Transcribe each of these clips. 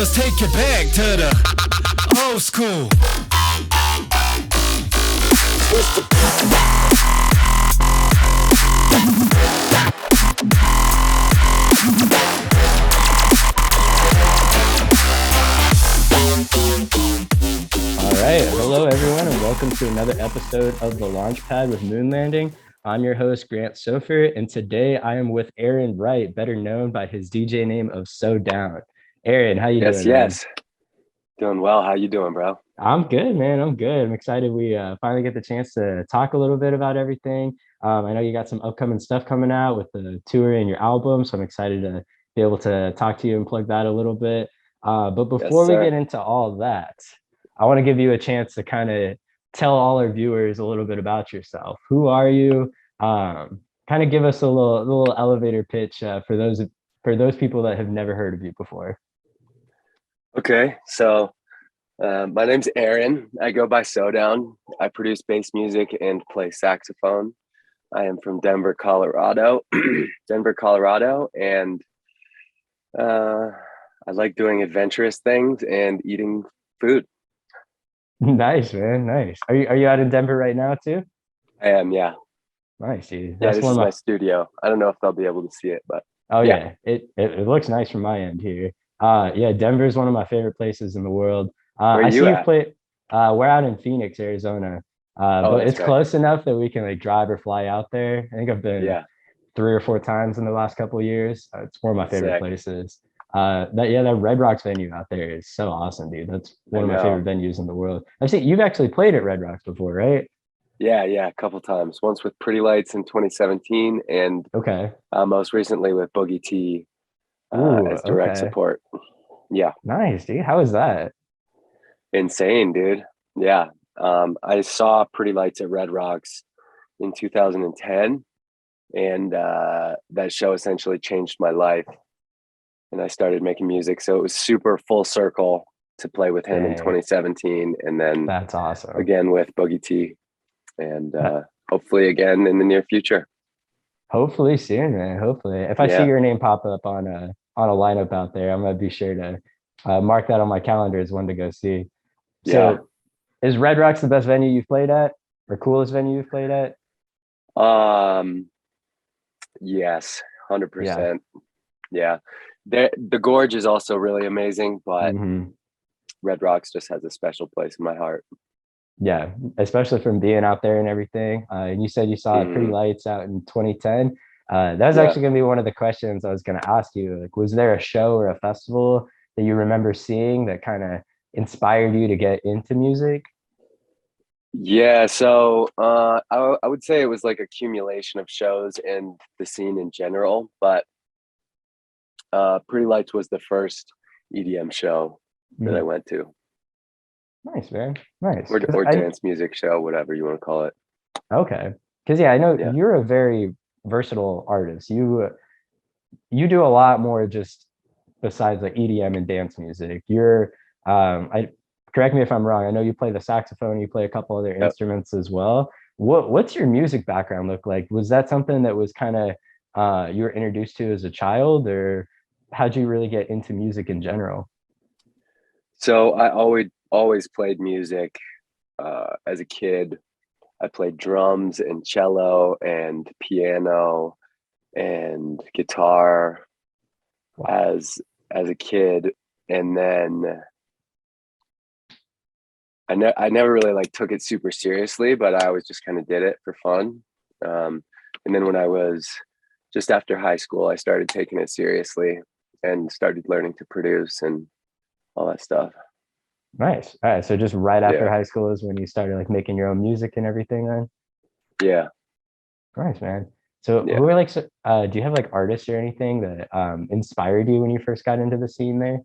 Let's take it back to the old school. All right, hello everyone, and welcome to another episode of the Launchpad with Lvnding. I'm your host, Grant Soffer, and today I am with Aaron Wright, better known by his DJ name of SoDown. Aaron, how you doing? Yes. Doing well. How you doing, bro? I'm good, man. I'm good. I'm excited we finally get the chance to talk a little bit about everything. I know you got some upcoming stuff coming out with the tour and your album, so I'm excited to be able to talk to you and plug that a little bit. But before we get into all that, I want to give you a chance to kind of tell all our viewers a little bit about yourself. Who are you? Kind of give us a little elevator pitch for those people that have never heard of you before. Okay, so my name's Aaron. I go by SoDown. I produce bass music and play saxophone. I am from Denver, Colorado. And I like doing adventurous things and eating food. Nice, man. Nice. Are you out in Denver right now too? I am, yeah. Nice, dude. That's this is my studio. I don't know if they'll be able to see it, but yeah. It looks nice from my end here. Yeah, Denver is one of my favorite places in the world. Where I see you play. We're out in Phoenix, Arizona. But it's close enough that we can like drive or fly out there. I think I've been 3 or 4 times in the last couple of years. It's one of my favorite places. That Red Rocks venue out there is so awesome, dude. That's one of my favorite venues in the world. I see you've actually played at Red Rocks before, right? Yeah, a couple times. Once with Pretty Lights in 2017, and most recently with Boogie T as direct support. Yeah, nice, dude. How was that? Insane, dude. Yeah, I saw Pretty Lights at Red Rocks in 2010, and that show essentially changed my life. And I started making music. So it was super full circle to play with him in 2017. And then that's awesome. Again with Boogie T. And hopefully again in the near future. Hopefully soon, man. Hopefully. If I see your name pop up on a lineup out there, I'm gonna be sure to mark that on my calendar as one to go see. So is Red Rocks the best venue you've played at or coolest venue you've played at? Yes, 100%. Yeah. The Gorge is also really amazing, but Red Rocks just has a special place in my heart. Yeah, especially from being out there and everything. And you said you saw Pretty Lights out in 2010. That was actually going to be one of the questions I was going to ask you. Like, was there a show or a festival that you remember seeing that kind of inspired you to get into music? Yeah, so I would say it was like accumulation of shows and the scene in general, but Pretty Lights was the first EDM show that I went to. Nice, man. Nice. Or dance music show, whatever you want to call it. Okay. Because I know you're a very versatile artist. You do a lot more just besides like EDM and dance music. You're correct me if I'm wrong. I know you play the saxophone, you play a couple other instruments as well. What's your music background look like? Was that something that was kind of you were introduced to as a child, or how'd you really get into music in general? So I always played music as a kid. I played drums and cello and piano and guitar as a kid, and then I never really like took it super seriously, but I always just kind of did it for fun. And then when I was just after high school, I started taking it seriously and started learning to produce and all that stuff. Nice. All right. So just right after high school is when you started like making your own music and everything then? Yeah. Nice, man. So who are like, do you have like artists or anything that inspired you when you first got into the scene there?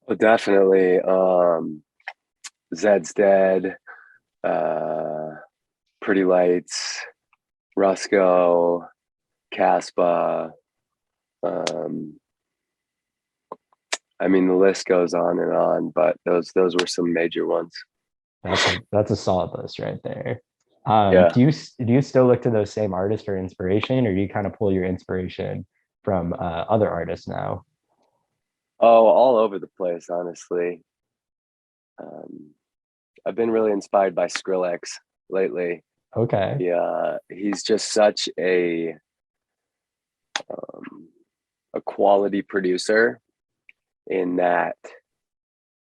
Well, definitely. Zed's Dead, Pretty Lights, Rusko, Caspa. I mean, the list goes on, but those were some major ones. That's a solid list right there. Do you still look to those same artists for inspiration, or do you kind of pull your inspiration from other artists now? Oh, all over the place, honestly. Um, I've been really inspired by Skrillex lately. Okay. Yeah, he's just such um, a quality producer in that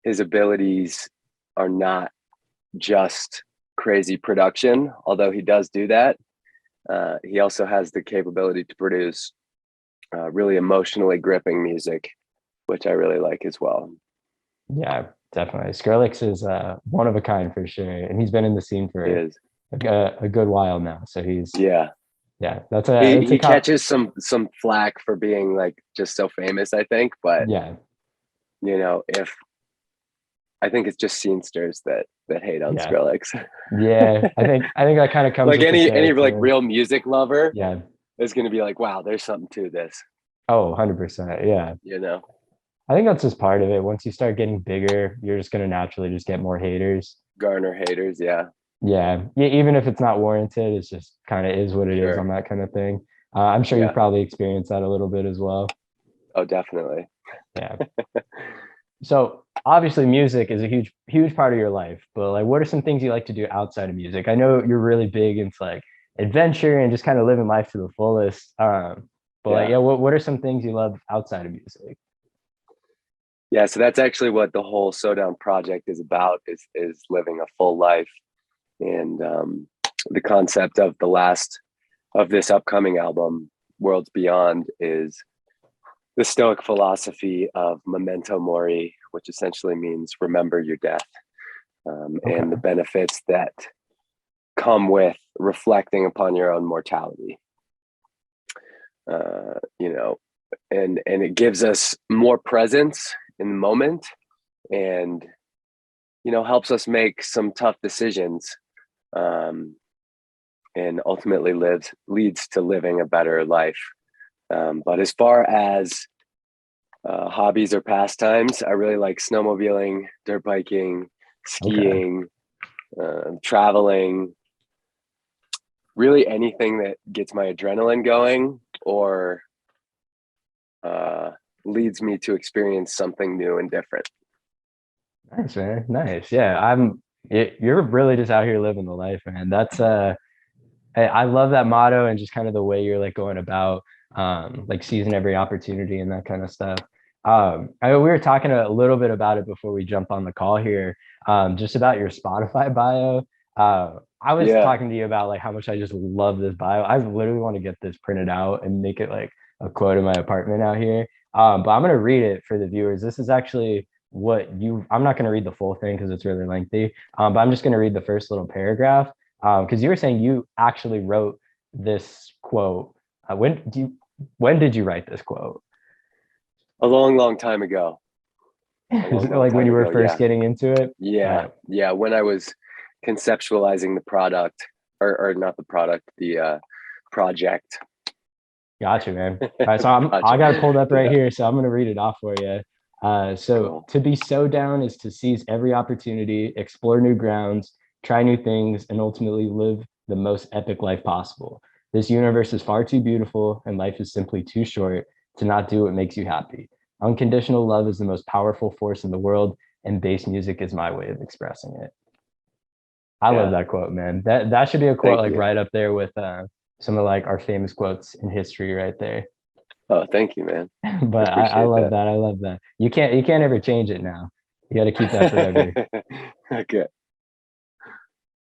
his abilities are not just crazy production, although he does do that. He also has the capability to produce really emotionally gripping music, which I really like as well. Yeah, definitely. Skrillex is one of a kind for sure, and he's been in the scene He for is, a good while now. So he's yeah. yeah, that's a He cop. catches some flack for being like just so famous, I think, but Yeah, if I think it's just scenesters that hate on yeah, Skrillex. yeah. I think that kind of comes Like with the any like territory. real music lover Yeah. is going to be like, wow, there's something to this, Oh, 100%. Yeah. you know? I think that's just part of it. Once you start getting bigger, you're just gonna naturally just get more haters. Garner haters, yeah, Yeah. Even if it's not warranted, it's just kind of is what it is on sure, that kind of thing. I'm sure you've yeah, probably experienced that a little bit as well. oh, definitely. Yeah. So obviously music is a huge part of your life, but like what are some things you like to do outside of music? I know you're really big into like adventure and just kind of living life to the fullest. But like Yeah, yeah, what are some things you love outside of music? yeah. So that's actually what the whole SoDown project is about, is living a full life. And the concept of the last of this upcoming album, Worlds Beyond, is the Stoic philosophy of memento mori, which essentially means remember your death, and the Okay. benefits that come with reflecting upon your own mortality. You know, and it gives us more presence in the moment, and helps us make some tough decisions, um, and ultimately leads to living a better life. But as far as hobbies or pastimes, I really like snowmobiling, dirt biking, Okay. skiing, traveling, really anything that gets my adrenaline going or uh, leads me to experience something new and different. Nice, man. Nice. Yeah, you're really just out here living the life, man. That's I love that motto and just kind of the way you're like going about like seizing every opportunity and that kind of stuff. We were talking a little bit about it before we jump on the call here, just about your Spotify bio. I was Yeah, talking to you about like how much I just love this bio. I literally want to get this printed out and make it like a quote in my apartment out here. But I'm gonna read it for the viewers. This is actually I'm not gonna read the full thing because it's really lengthy. But I'm just gonna read the first little paragraph because you were saying you actually wrote this quote. When did you write this quote? a long, long time ago. A Is long, it long like when time you were ago. first Yeah, getting into it? yeah, yeah. When I was conceptualizing the product, or not the product, the project. Gotcha, man. All right, so I Project. got it pulled up right Yeah, here, so I'm gonna read it off for you. So cool. to be so down is to seize every opportunity, explore new grounds, try new things, and ultimately live the most epic life possible. This universe is far too beautiful, and life is simply too short to not do what makes you happy. Unconditional love is the most powerful force in the world, and bass music is my way of expressing it. I love Yeah, that quote, man. That should be a quote thank like you. right up there with some of like our famous quotes in history right there. Oh, thank you, man. I But I appreciate love that. that. I love that. You can't ever change it now. You got to keep that forever. Okay.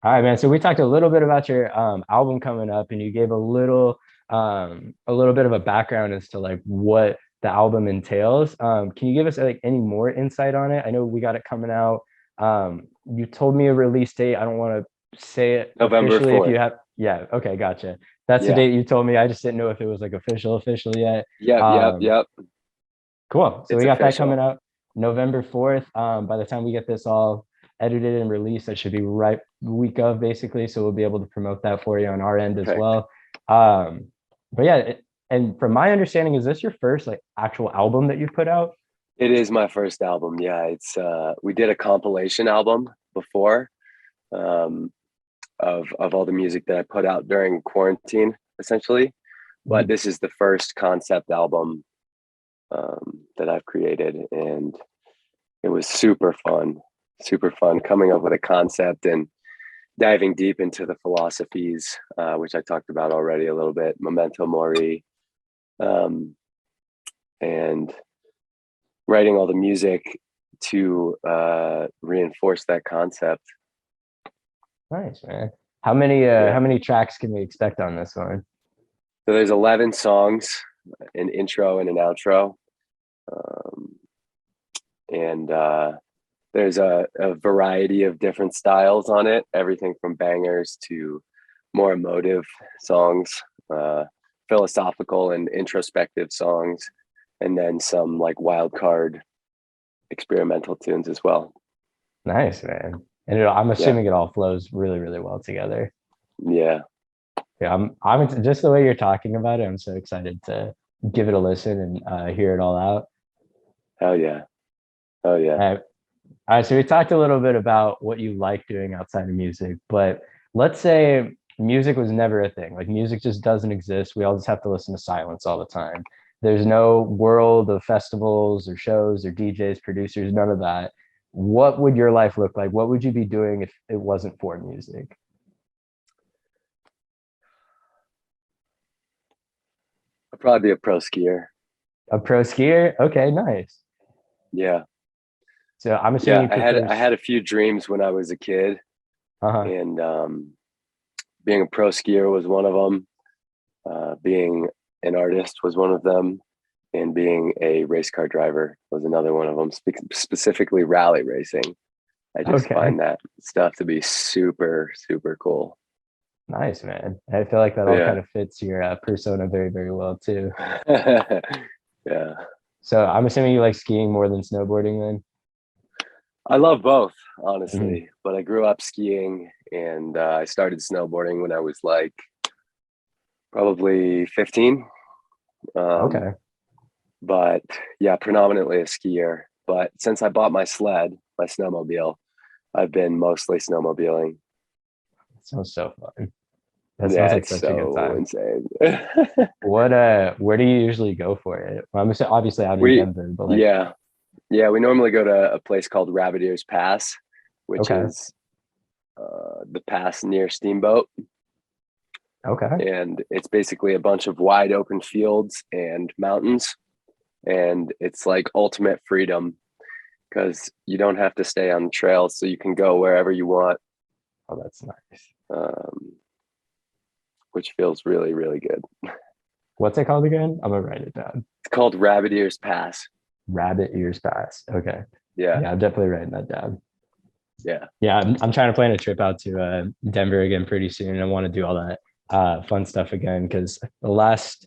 All right, man. So we talked a little bit about your album coming up, and you gave a little bit of a background as to like what the album entails. Can you give us like any more insight on it? I know we got it coming out. You told me a release date. I don't want to say it November officially if you 4th. have. Yeah. Okay. Gotcha. That's the Yeah. date you told me. I just didn't know if it was like official yet. Yep. Yep. Um, Yep. Cool. So we It's got that coming official. out November 4th. By the time we get this all edited and released, that should be right the week of basically. So we'll be able to promote that for you on our end as Perfect. well. But yeah, and from my understanding, is this your first like actual album that you've put out? It is my first album. Yeah. It's we did a compilation album before, um of all the music that I put out during quarantine, essentially. But Mhm. this is the first concept album that I've created, and it was super fun coming up with a concept and diving deep into the philosophies, which I talked about already a little bit, memento mori, and writing all the music to reinforce that concept. Nice, man. How many tracks can we expect on this one? So there's 11 songs, an intro and an outro. And there's a variety of different styles on it, everything from bangers to more emotive songs, philosophical and introspective songs, and then some like wild card experimental tunes as well. Nice, man. And I'm assuming it all flows really, really well together. Yeah. Yeah, I'm just the way you're talking about it. I'm so excited to give it a listen and hear it all out. Hell yeah. Oh yeah. All right, so we talked a little bit about what you like doing outside of music, but let's say music was never a thing. Like music just doesn't exist. We all just have to listen to silence all the time. There's no world of festivals or shows or DJs, producers, none of that. What would your life look like? What would you be doing if it wasn't for music? I'd probably be a pro skier. A pro skier? Okay, nice. Yeah. So I'm assuming I had a few dreams when I was a kid, and being a pro skier was one of them. Being an artist was one of them, and being a race car driver was another one of them. Specifically, rally racing. I just find that stuff to be super, super cool. Nice, man. I feel like that all kind of fits your persona very, very well too. Yeah. So I'm assuming you like skiing more than snowboarding then? I love both, honestly, but I grew up skiing, and I started snowboarding when I was like probably 15. Okay. But yeah, predominantly a skier. But since I bought my sled, my snowmobile, I've been mostly snowmobiling. That sounds so fun. That sounds like such a good time. Insane. Where do you usually go for it? Well, I'm obviously out in Denver, but like we normally go to a place called Rabbit Ears Pass, which is the pass near Steamboat. Okay. And it's basically a bunch of wide open fields and mountains, and it's like ultimate freedom because you don't have to stay on the trail, so you can go wherever you want. Oh, that's nice. Which feels really, really good. What's it called again? I'm gonna write it down. It's called Rabbit Ears Pass. Rabbit Ears Pass. Okay. Yeah. Yeah, I'm definitely writing that down. Yeah. Yeah, I'm trying to plan a trip out to Denver again pretty soon, and I want to do all that fun stuff again because the last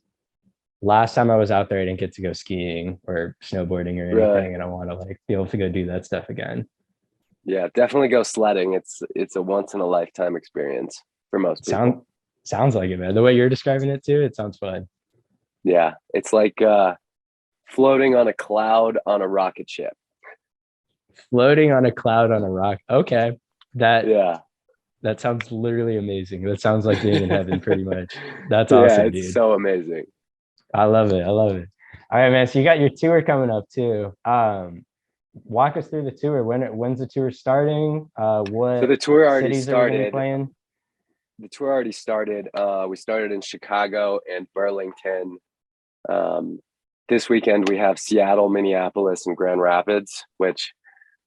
time I was out there, I didn't get to go skiing or snowboarding or anything, and I want to like be able to go do that stuff again. Yeah, definitely go sledding. It's a once in a lifetime experience for most people. Sounds like it, man. The way you're describing it too, it sounds fun. Yeah, it's like floating on a cloud on a rocket ship. Floating on a cloud on a rock. Okay. That sounds literally amazing. That sounds like being in heaven pretty much. That's awesome, it's dude. so amazing. I love it. All right, man. So you got your tour coming up too. Walk us through the tour. When's the tour starting? So the tour already started. Playing? The tour already started. We started in Chicago and Burlington. This weekend we have Seattle, Minneapolis, and Grand Rapids, which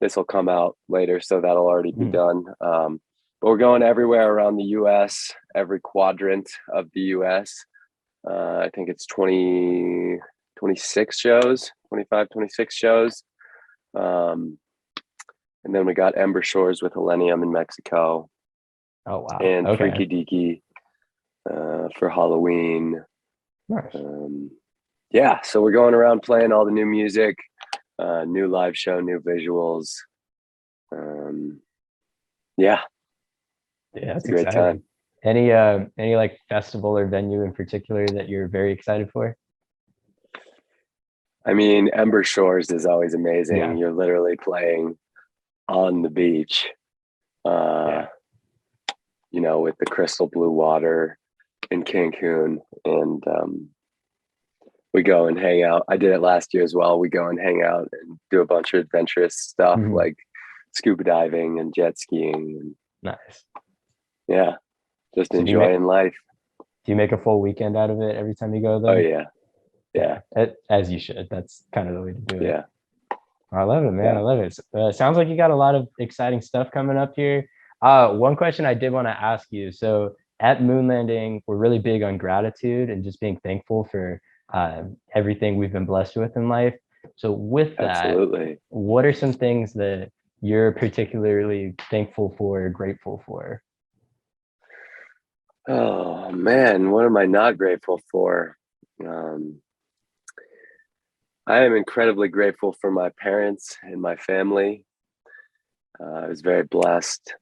this will come out later, so that'll already be done. But we're going everywhere around the U.S., every quadrant of the U.S. I think it's 26 shows. And then we got Ember Shores with Millennium in Mexico. Oh wow! And Freaky Deaky for Halloween. Nice. So we're going around playing all the new music, new live show, new visuals. That's a great exciting. Time. Any like festival or venue in particular that you're very excited for? I mean, Ember Shores is always amazing. Yeah. You're literally playing on the beach. With the crystal blue water in Cancun, and we go and hang out. I did it last year as well. We go and hang out and do a bunch of adventurous stuff like scuba diving and jet skiing. And Nice. yeah, just So enjoying life. do you make a full weekend out of it every time you go Oh there? yeah. As you should. That's kind of the way to do it. Yeah. I love it, man. Yeah. I love it. Sounds like you got a lot of exciting stuff coming up here. One question I did want to ask you. So at Moonlanding, we're really big on gratitude and just being thankful for everything we've been blessed with in life. So with that, Absolutely. what are some things that you're particularly thankful for or grateful for? Oh man, what am I not grateful for? I am incredibly grateful for my parents and my family. I was very blessed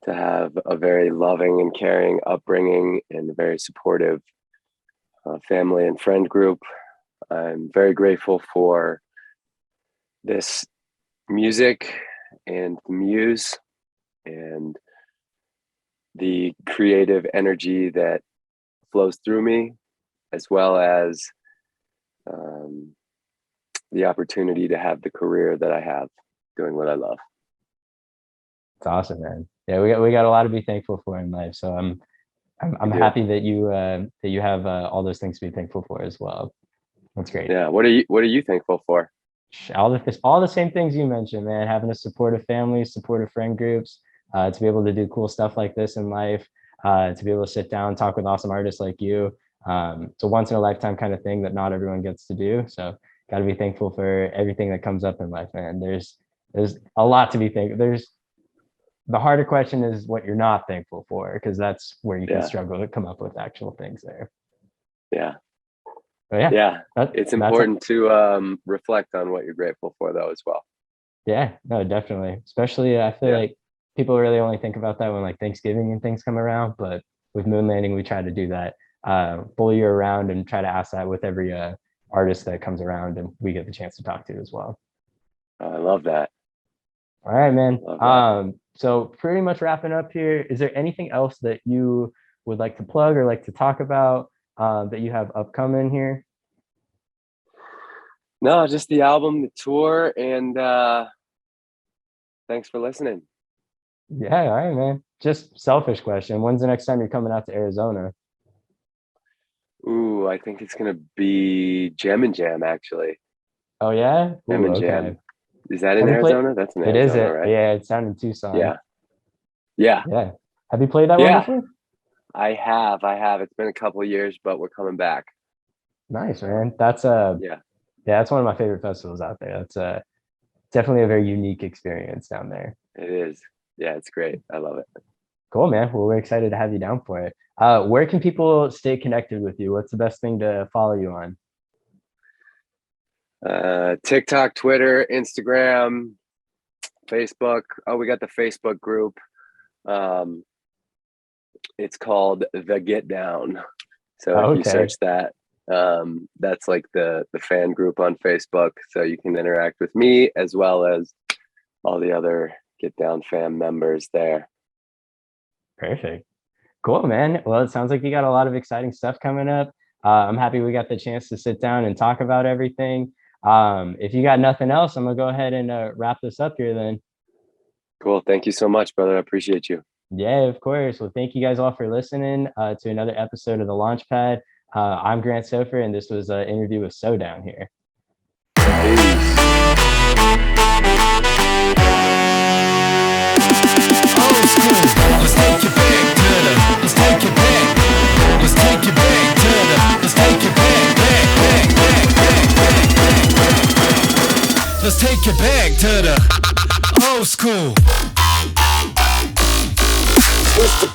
to have a very loving and caring upbringing and a very supportive family and friend group. I'm very grateful for this music and the muse and the creative energy that flows through me, as well as the opportunity to have the career that I have doing what I love. It's awesome, man. Yeah, we got a lot to be thankful for in life. So I'm happy that you have all those things to be thankful for as well. That's great. Yeah. What are you thankful for? All the same things you mentioned, man. Having a supportive family, supportive friend groups, to be able to do cool stuff like this in life, to be able to sit down, talk with awesome artists like you. It's a once in a lifetime kind of thing that not everyone gets to do. So got to be thankful for everything that comes up in life, man. There's a lot to be thankful. The harder question is what you're not thankful for, because that's where you can struggle to come up with actual things there. Yeah. But it's important to reflect on what you're grateful for, though, as well. Yeah, no, definitely. Especially, I feel like people really only think about that when like Thanksgiving and things come around. But with Moonlanding, we try to do that full year round and try to ask that with every artist that comes around and we get the chance to talk to as well. I love that. All right, man. So pretty much wrapping up here. Is there anything else that you would like to plug or like to talk about that you have upcoming here? No, just the album, the tour, and thanks for listening. Yeah, all right, man. Just selfish question. When's the next time you're coming out to Arizona? Ooh, I think it's gonna be Gem and Jam, actually. Oh yeah? Gem and Jam. Is that in Arizona? That's in Arizona, right? Yeah, it's down in Tucson. Yeah. Have you played that one before? I have. It's been a couple of years, but we're coming back. Nice, man. That's that's one of my favorite festivals out there. That's definitely a very unique experience down there. It is. Yeah, it's great. I love it. Cool, man. Well, we're excited to have you down for it. Where can people stay connected with you? What's the best thing to follow you on? TikTok, Twitter, Instagram, Facebook. Oh, we got the Facebook group. It's called The Get Down. So if you search that, that's like the fan group on Facebook. So you can interact with me as well as all the other Get Down fam members there. Perfect. Cool, man. Well, it sounds like you got a lot of exciting stuff coming up. I'm happy we got the chance to sit down and talk about everything. If you got nothing else, I'm gonna go ahead and wrap this up here then. Cool. Thank you so much, brother. I appreciate you. Yeah, of course. Well, thank you guys all for listening to another episode of The Launchpad. I'm Grant Soffer, and this was an interview with SoDown here. Old school. Let's take you back to the. Let's take you back. Let's take you back to the. Let's take you back. Let's take you back to the old school. What's the